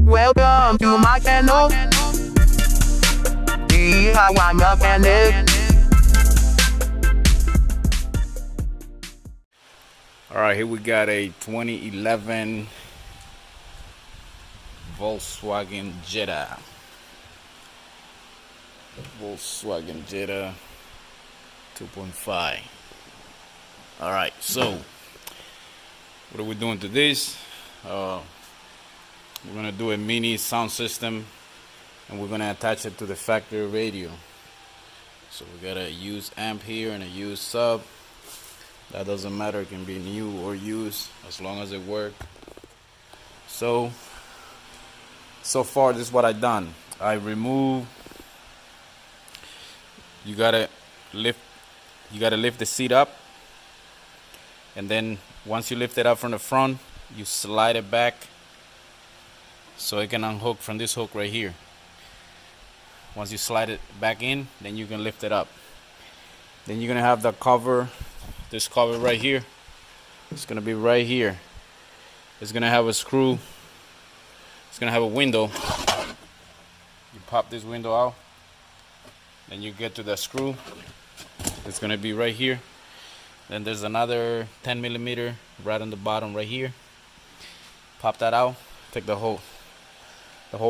Welcome to my channel. DIY mechanic. Alright, here we got a 2011 Volkswagen Jetta. Volkswagen Jetta 2.5. Alright, so what are we doing to this? We're gonna do a mini sound system and we're gonna attach it to the factory radio. So we got a used amp here and a used sub. That doesn't matter, it can be new or used as long as it works. So far this is what I done. I remove, you gotta lift the seat up, and then once you lift it up from the front, you slide it back so it can unhook from this hook right here. Once you slide it back in, then you can lift it up. Then you're gonna have the cover, this cover right here. It's gonna be right here. It's gonna have a screw. It's gonna have a window. You pop this window out, then you get to the screw. It's gonna be right here. Then there's another 10 millimeter right on the bottom right here. Pop that out. Take the whole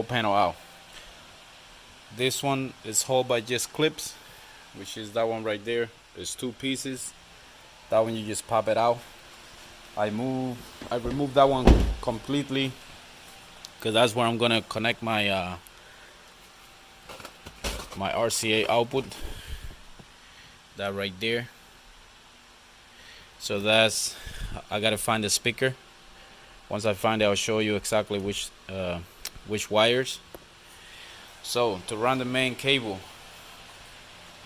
panel out. This one is held by just clips, which is that one right there. There's two pieces. That one you just pop it out. I removed that one completely because that's where I'm gonna connect my my RCA output. That right there. So that's, I gotta find the speaker. Once I find it, I'll show you exactly which wires. So to run the main cable,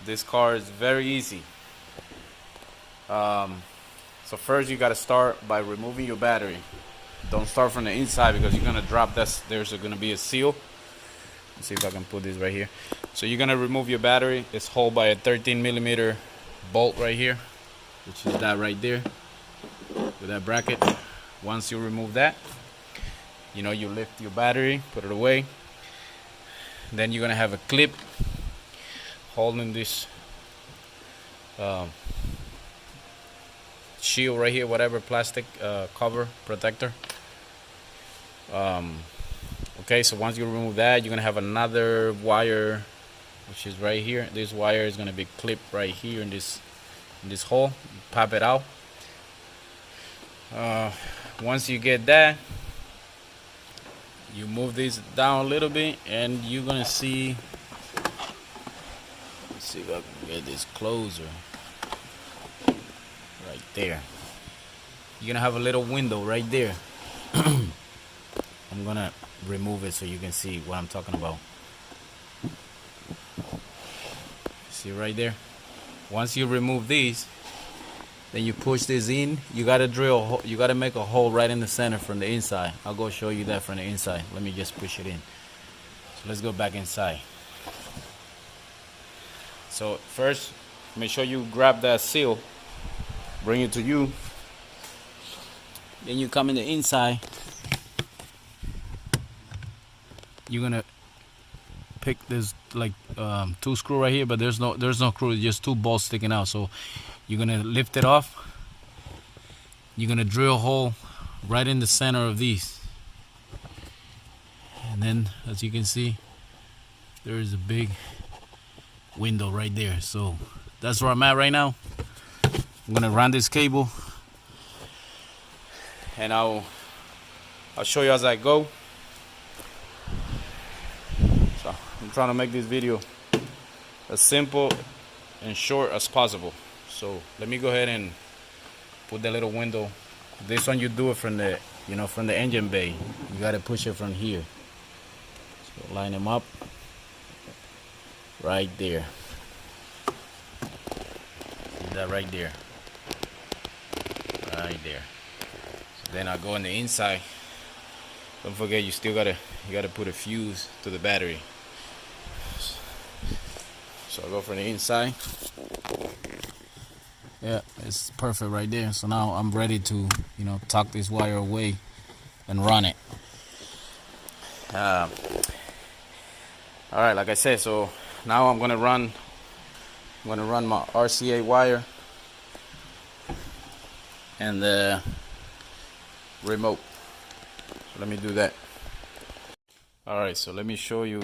this car is very easy. So first you gotta start by removing your battery. Don't start from the inside because you're gonna drop this. There's gonna be a seal. Let's see if I can put this right here. So you're gonna remove your battery. It's held by a 13 millimeter bolt right here, which is that right there with that bracket. Once you remove that, you lift your battery, put it away. Then you're gonna have a clip holding this shield right here, whatever plastic cover protector. Okay, so once you remove that, you're gonna have another wire, which is right here. This wire is gonna be clipped right here in this hole. You pop it out. Once you get that, you move this down a little bit and you're gonna see, let's see if I can get this closer. Right there. You're gonna have a little window right there. I'm gonna remove it so you can see what I'm talking about. See right there? Once you remove these, then you push this in. You gotta you gotta make a hole right in the center from the inside. I'll go show you that from the inside. Let me just push it in. So let's go back inside. So first, make sure you grab that seal, bring it to you. Then you come in the inside. You're gonna pick this like two screw right here, but there's no screw, it's just two bolts sticking out. So you're gonna lift it off. You're gonna drill a hole right in the center of these, and then as you can see, there is a big window right there. So that's where I'm at right now. I'm gonna run this cable and I'll show you as I go. So I'm trying to make this video as simple and short as possible. So let me go ahead and put the little window. This one you do it from the from the engine bay. You gotta push it from here. So line them up right there. See that right there. Right there. So then I go on the inside. Don't forget, you gotta put a fuse to the battery. So I go from the inside. Yeah, it's perfect right there. So now I'm ready to, tuck this wire away and run it. All right, like I said, so now I'm gonna run my RCA wire and the remote. So let me do that. All right, so let me show you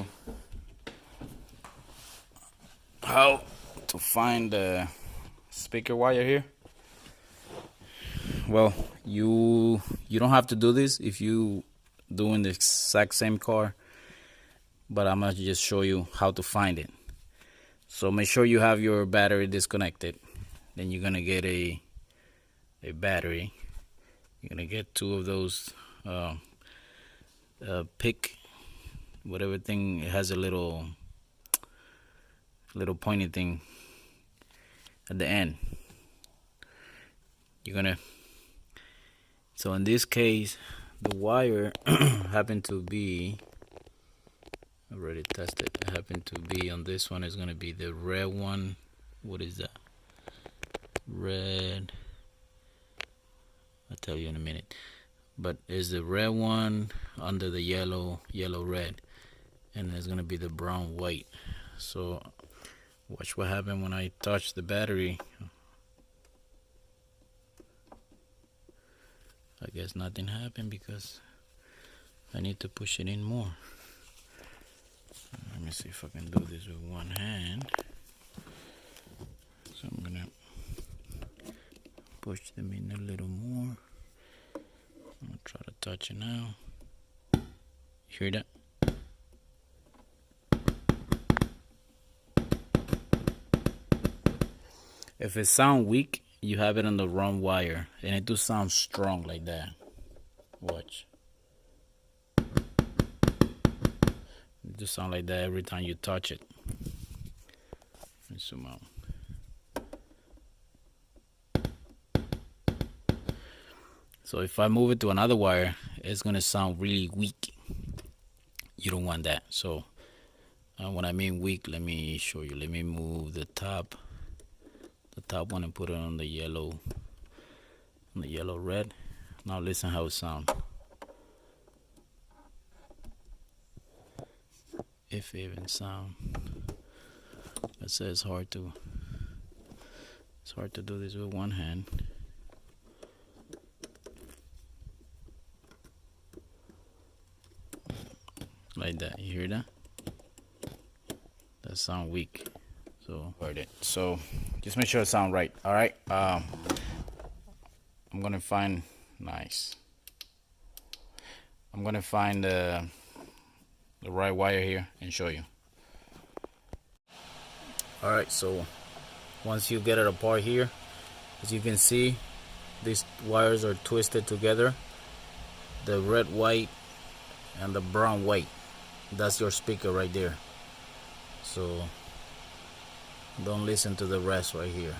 how to find the speaker wire here. Well, you don't have to do this if you doing the exact same car, but I'm gonna just show you how to find it. So make sure you have your battery disconnected. Then you're gonna get a battery. You're gonna get two of those pick whatever thing. It has a little pointy thing at the end. So in this case, the wire happened to be, I already tested, it happened to be on this one is going to be the red one. What is that? Red, I'll tell you in a minute. But is the red one under the yellow red, and there's going to be the brown white. So watch what happened when I touch the battery. I guess nothing happened because I need to push it in more. Let me see if I can do this with one hand. So I'm gonna push them in a little more. I'm gonna try to touch it now. Hear that? If it sounds weak, you have it on the wrong wire, and it do sound strong like that. Watch. It do sound like that every time you touch it. Let me zoom out. So if I move it to another wire, it's gonna sound really weak. You don't want that. So when I mean weak, let me show you. Let me move the top one and put it on the yellow red. Now listen how it sounds. If it even sound. I say it's hard to do this with one hand. Like that. You hear that? That sound weak. So just make sure it sound right. All right. I'm gonna find I'm gonna find the right wire here and show you. All right. So once you get it apart here, as you can see, these wires are twisted together. The red white and the brown white. That's your speaker right there. So don't listen to the rest right here.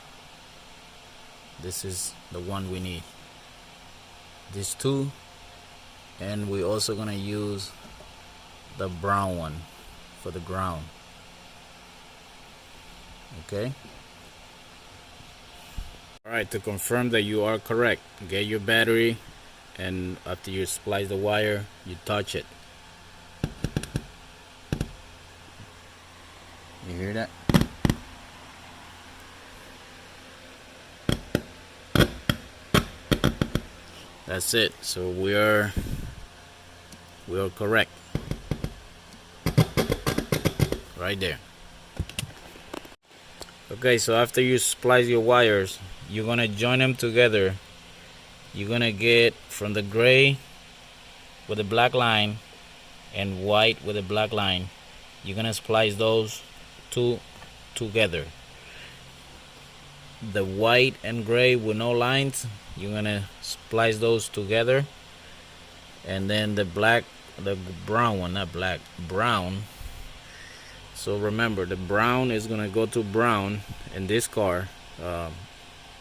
This is the one we need. These two, and we're also gonna use the brown one for the ground. Okay. All right, to confirm that you are correct, get your battery, and after you splice the wire, you touch it. You hear that? That's it. So we are correct. Right there. Okay, so after you splice your wires, you're gonna join them together. You're gonna get from the gray with a black line and white with a black line. You're gonna splice those two together. The white and gray with no lines, you're gonna splice those together, and then the brown one, not black, brown. So remember, the brown is gonna go to brown in this car.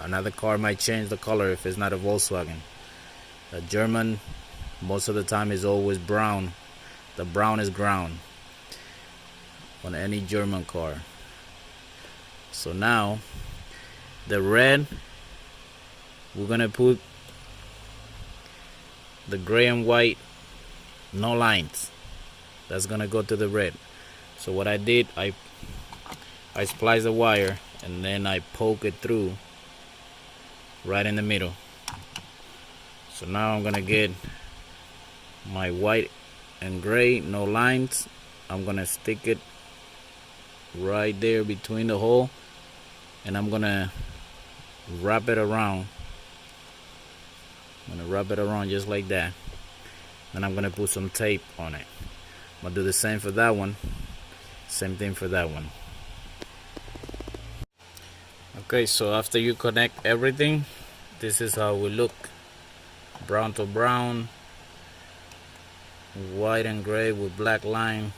Another car might change the color if it's not a Volkswagen. A German, most of the time, is always brown. The brown is ground on any German car. So now the red, we're gonna put the gray and white, no lines. that's gonna go to the red. So what I did, I spliced the wire and then I poke it through right in the middle. So now I'm gonna get my white and gray, no lines. I'm gonna stick it right there between the hole, and I'm gonna wrap it around. I'm gonna wrap it around just like that. Then I'm gonna put some tape on it. I'm gonna do the same for that one. Same thing for that one. Okay, so after you connect everything, this is how we look. Brown to brown, white and gray with black line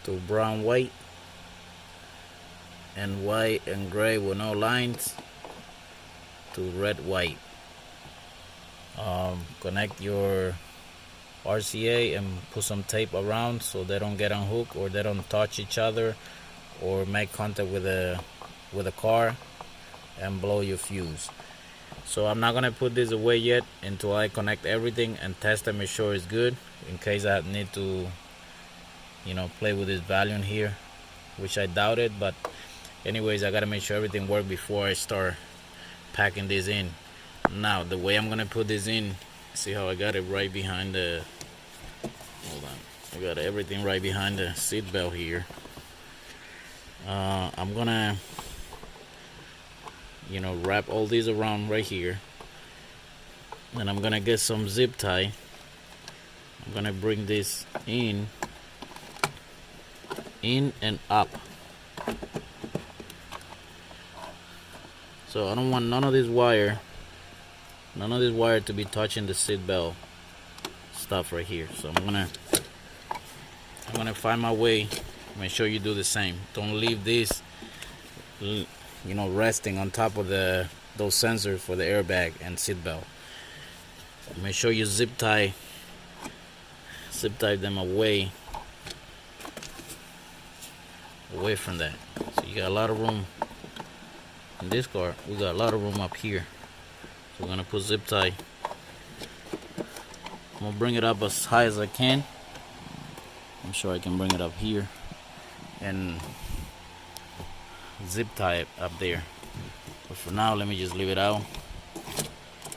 to brown white, and white and gray with no lines to red white. Connect your RCA and put some tape around so they don't get unhooked or they don't touch each other or make contact with a car and blow your fuse. So I'm not gonna put this away yet until I connect everything and test and make sure it's good, in case I need to, you know, play with this volume here, which I doubt it. But anyways, I gotta make sure everything works before I start packing this in. Now the way I'm gonna put this in, see how I got it right behind the, hold on, I got everything right behind the seat belt here. I'm gonna, you know, wrap all these around right here, and I'm gonna get some zip tie. I'm gonna bring this in and up. So I don't want none of this wire to be touching the seat belt stuff right here. So I'm gonna find my way. Make sure you do the same. Don't leave this, you know, resting on top of those sensors for the airbag and seat belt. Make sure you zip tie them away from that. So you got a lot of room in this car. We got a lot of room up here. So we're gonna put zip tie. I'm gonna bring it up as high as I can. I'm sure I can bring it up here and zip tie it up there. But for now, let me just leave it out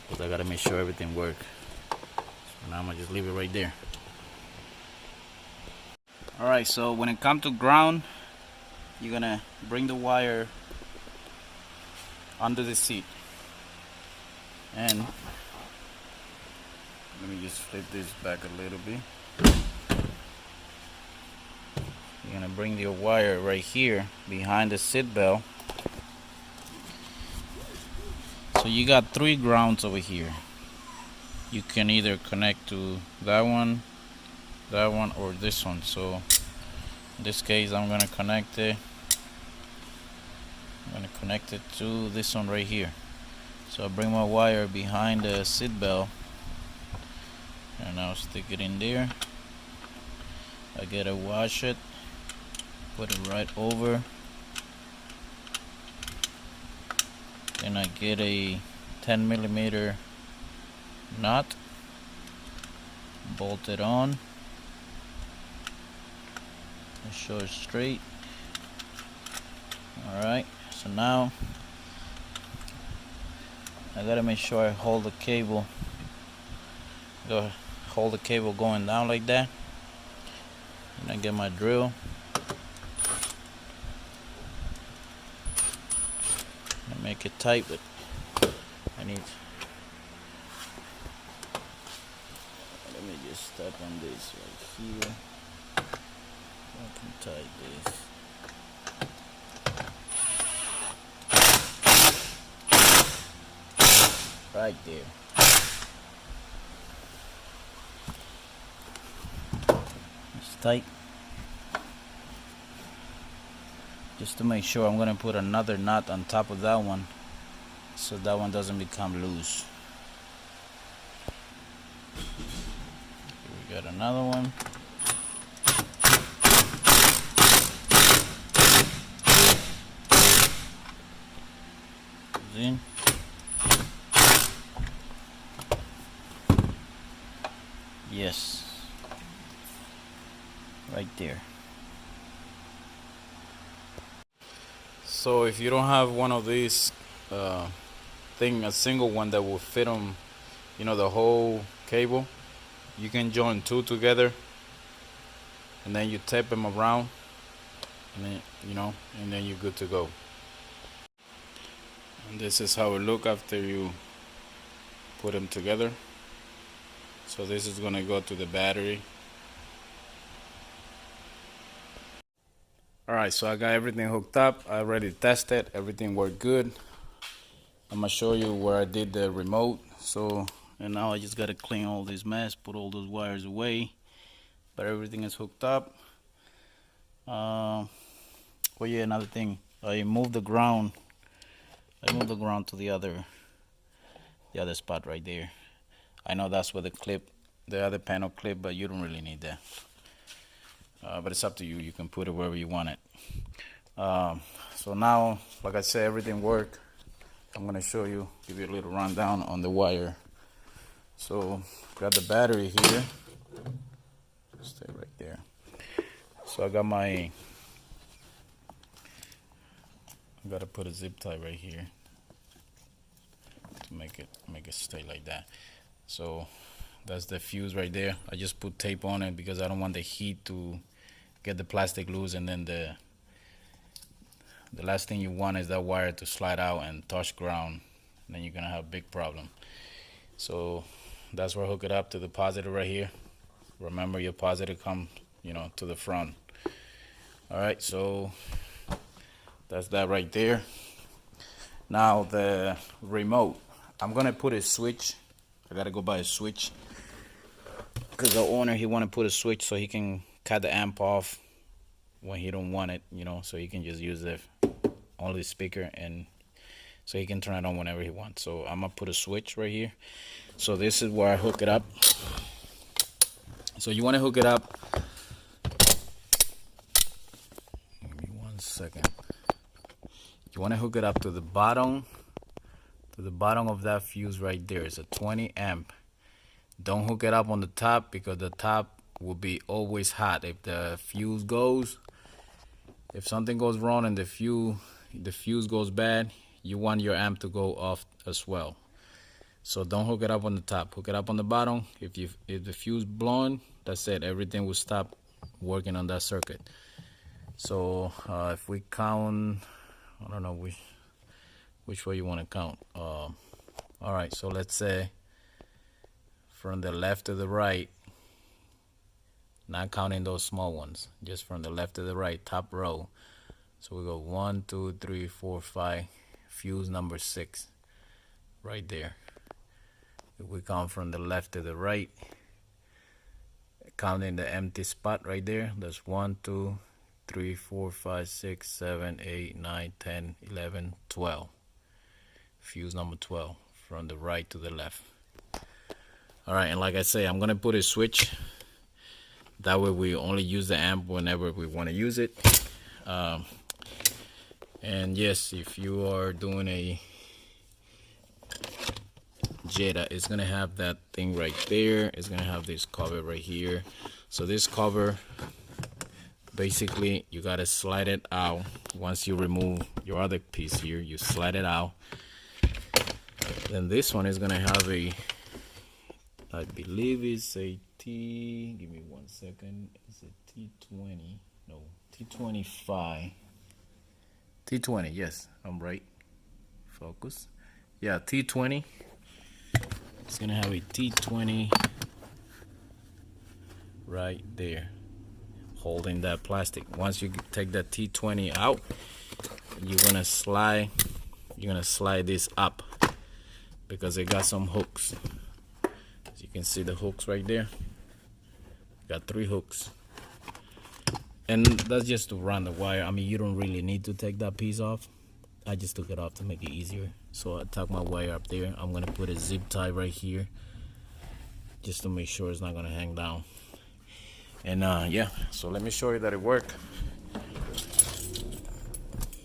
because I gotta make sure everything works. So now I'm gonna just leave it right there. Alright, so when it comes to ground, you're gonna bring the wire under the seat. And let me just flip this back a little bit. You're gonna bring your wire right here behind the seat belt. So you got 3 grounds over here. You can either connect to that one, or this one. So in this case, I'm gonna connect it. I'm gonna connect it to this one right here. So I bring my wire behind the seat belt and I'll stick it in there. I gotta wash it, put it right over. Then I get a 10mm nut, bolt it on, make sure it's straight. Alright, so now I gotta make sure I hold the cable. Hold the cable going down like that. And I get my drill. And make it tight, but let me just step on this right here. I can tie this. Right there. It's tight. Just to make sure, I'm going to put another nut on top of that one so that one doesn't become loose. We got another one. Goes in. Yes. right there. So if you don't have one of these a single one that will fit on, the whole cable, you can join two together, and then you tape them around, and then and then you're good to go. And this is how it look after you put them together. So this is gonna go to the battery. Alright, so I got everything hooked up. I already tested, everything worked good. I'm gonna show you where I did the remote. And now I just gotta clean all this mess, put all those wires away, but everything is hooked up. Oh yeah, another thing, I moved the ground to the other spot right there. I know that's where the other panel clip, but you don't really need that. But it's up to you. You can put it wherever you want it. So now, like I said, everything worked. I'm gonna show you, give you a little rundown on the wire. So got the battery here. Stay right there. So I gotta put a zip tie right here to make it stay like that. So that's the fuse right there. I just put tape on it because I don't want the heat to get the plastic loose, and then the last thing you want is that wire to slide out and touch ground. Then you're gonna have a big problem. So that's where I hook it up to the positive right here. Remember, your positive come to the front. Alright, so that's that right there. Now the remote, I'm gonna put a switch. I gotta go buy a switch because the owner, he want to put a switch so he can cut the amp off when he don't want it, so he can just use the only speaker, and so he can turn it on whenever he wants. So I'm gonna put a switch right here. So this is where I hook it up. So you want to hook it up. Give me 1 second. You want to hook it up to the bottom of that fuse right there. It's a 20 amp. Don't hook it up on the top, because the top will be always hot. If the fuse goes, if something goes wrong and the fuse goes bad, you want your amp to go off as well. So don't hook it up on the top, hook it up on the bottom. If the fuse blown, that's it, everything will stop working on that circuit. So if we count, I don't know which way you want to count. All right, so let's say from the left to the right, not counting those small ones, just from the left to the right, top row. So we go 1, 2, 3, 4, 5, fuse number 6 right there. If we count from the left to the right, counting the empty spot right there, that's 1, 2, 3, 4, 5, 6, 7, 8, 9, 10, 11, 12. Fuse number 12 from the right to the left. Alright, and like I say, I'm gonna put a switch. That way we only use the amp whenever we want to use it. And yes, if you are doing a Jetta, it's gonna have that thing right there. It's gonna have this cover right here. So this cover, basically you gotta slide it out. Once you remove your other piece here, you slide it out. Then this one is gonna have a, I believe it's a T, give me 1 second, it's a T20, no, T25, T20, yes, I'm right, focus, yeah, T20, it's gonna have a T20 right there, holding that plastic. Once you take that T20 out, you're gonna slide this up, because it got some hooks. As you can see, the hooks right there, got 3 hooks, and that's just to run the wire. I mean, you don't really need to take that piece off. I just took it off to make it easier. So I tuck my wire up there. I'm gonna put a zip tie right here, just to make sure it's not gonna hang down. And yeah, so let me show you that it worked.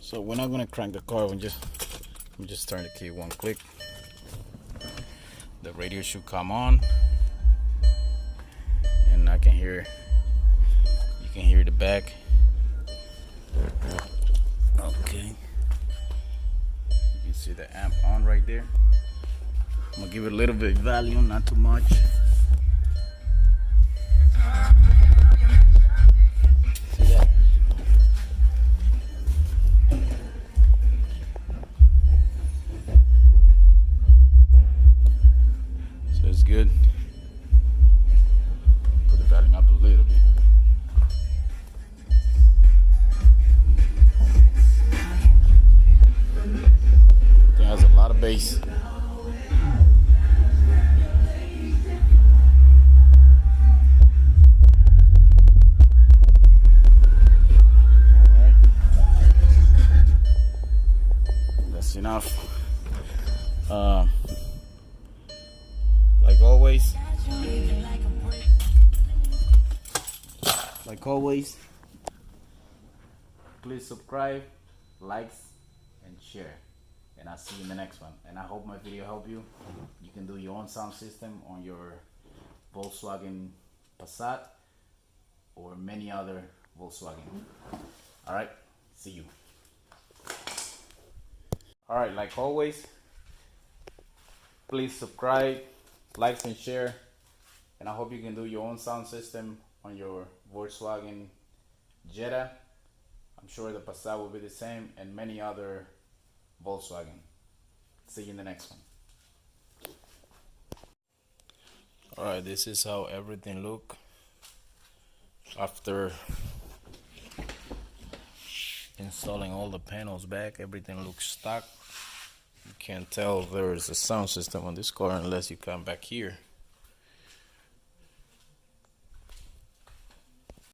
So we're not gonna crank the car, let me just turn the key 1 click. The radio should come on, and you can hear the back. Okay. You can see the amp on right there. I'm gonna give it a little bit of volume, not too much. See that? So it's good. Put the volume up a little bit. I think it has a lot of bass. Enough. Like always, please subscribe, likes, and share. And I'll see you in the next one. And I hope my video helped you. You can do your own sound system on your Volkswagen Passat or many other Volkswagen. All right, see you. All right, like always, please subscribe, like, and share. And I hope you can do your own sound system on your Volkswagen Jetta. I'm sure the Passat will be the same, and many other Volkswagen. See you in the next one. All right, this is how everything look after installing all the panels back. Everything looks stock. You can't tell there is a sound system on this car unless you come back here.